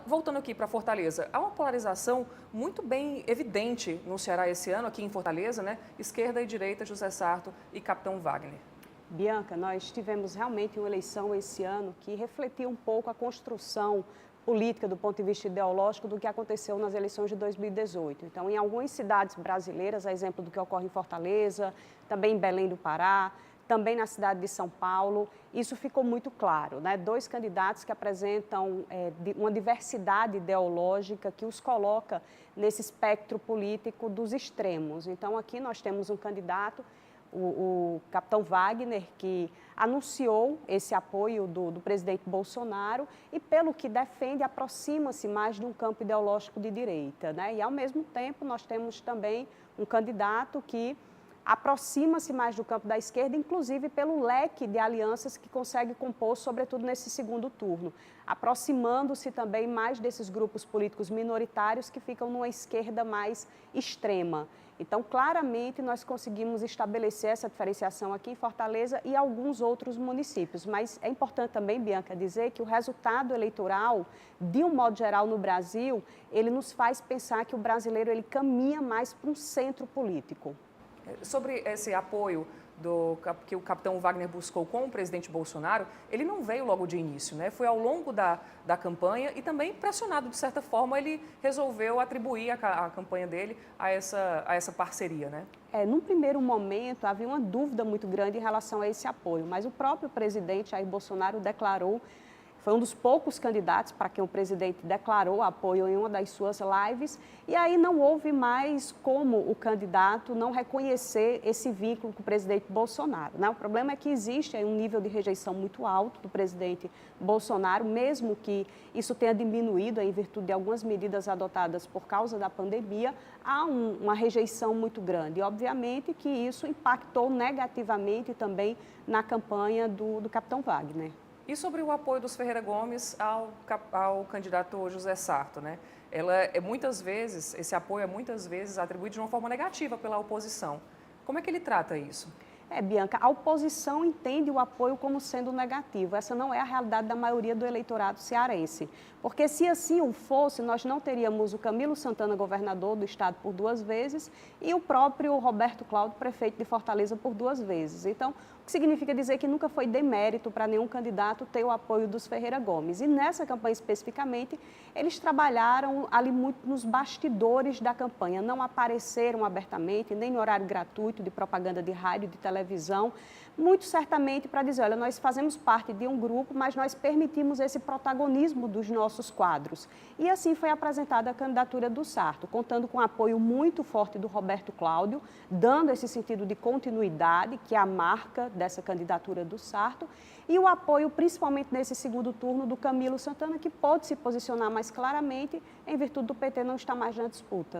voltando aqui para Fortaleza, há uma polarização muito bem evidente no Ceará esse ano, aqui em Fortaleza, né? Esquerda e direita, José Sarto e Capitão Wagner. Bianca, nós tivemos realmente uma eleição esse ano que refletiu um pouco a construção política do ponto de vista ideológico do que aconteceu nas eleições de 2018. Então, em algumas cidades brasileiras, a exemplo do que ocorre em Fortaleza, também em Belém do Pará, também na cidade de São Paulo, isso ficou muito claro, né? Dois candidatos que apresentam uma diversidade ideológica que os coloca nesse espectro político dos extremos. Então, aqui nós temos um candidato, o Capitão Wagner, que anunciou esse apoio do presidente Bolsonaro e, pelo que defende, aproxima-se mais de um campo ideológico de direita, né? E, ao mesmo tempo, nós temos também um candidato que aproxima-se mais do campo da esquerda, inclusive pelo leque de alianças que consegue compor, sobretudo nesse segundo turno, aproximando-se também mais desses grupos políticos minoritários que ficam numa esquerda mais extrema. Então, claramente, nós conseguimos estabelecer essa diferenciação aqui em Fortaleza e alguns outros municípios. Mas é importante também, Bianca, dizer que o resultado eleitoral, de um modo geral no Brasil, ele nos faz pensar que o brasileiro ele caminha mais para um centro político. Sobre esse apoio que o Capitão Wagner buscou com o presidente Bolsonaro, ele não veio logo de início, né? Foi ao longo da campanha e também pressionado, de certa forma, ele resolveu atribuir a campanha dele a essa parceria, né? Num primeiro momento, havia uma dúvida muito grande em relação a esse apoio, mas o próprio presidente Jair Bolsonaro declarou. Foi um dos poucos candidatos para quem o presidente declarou apoio em uma das suas lives, e aí não houve mais como o candidato não reconhecer esse vínculo com o presidente Bolsonaro, né? O problema é que existe aí um nível de rejeição muito alto do presidente Bolsonaro, mesmo que isso tenha diminuído em virtude de algumas medidas adotadas por causa da pandemia, há uma rejeição muito grande. E, obviamente, que isso impactou negativamente também na campanha do Capitão Wagner. E sobre o apoio dos Ferreira Gomes ao candidato José Sarto, né? Esse apoio é muitas vezes atribuído de uma forma negativa pela oposição. Como é que ele trata isso? Bianca, a oposição entende o apoio como sendo negativo. Essa não é a realidade da maioria do eleitorado cearense. Porque se assim o fosse, nós não teríamos o Camilo Santana, governador do estado, por 2 vezes, e o próprio Roberto Cláudio, prefeito de Fortaleza, por 2 vezes. Então, o que significa dizer que nunca foi demérito para nenhum candidato ter o apoio dos Ferreira Gomes. E nessa campanha especificamente, eles trabalharam ali muito nos bastidores da campanha, não apareceram abertamente, nem no horário gratuito de propaganda de rádio, de televisão, muito certamente para dizer, olha, nós fazemos parte de um grupo, mas nós permitimos esse protagonismo dos nossos quadros. E assim foi apresentada a candidatura do Sarto, contando com apoio muito forte do Roberto Cláudio, dando esse sentido de continuidade, que é a marca dessa candidatura do Sarto, e o apoio, principalmente nesse segundo turno, do Camilo Santana, que pode se posicionar mais claramente em virtude do PT não estar mais na disputa.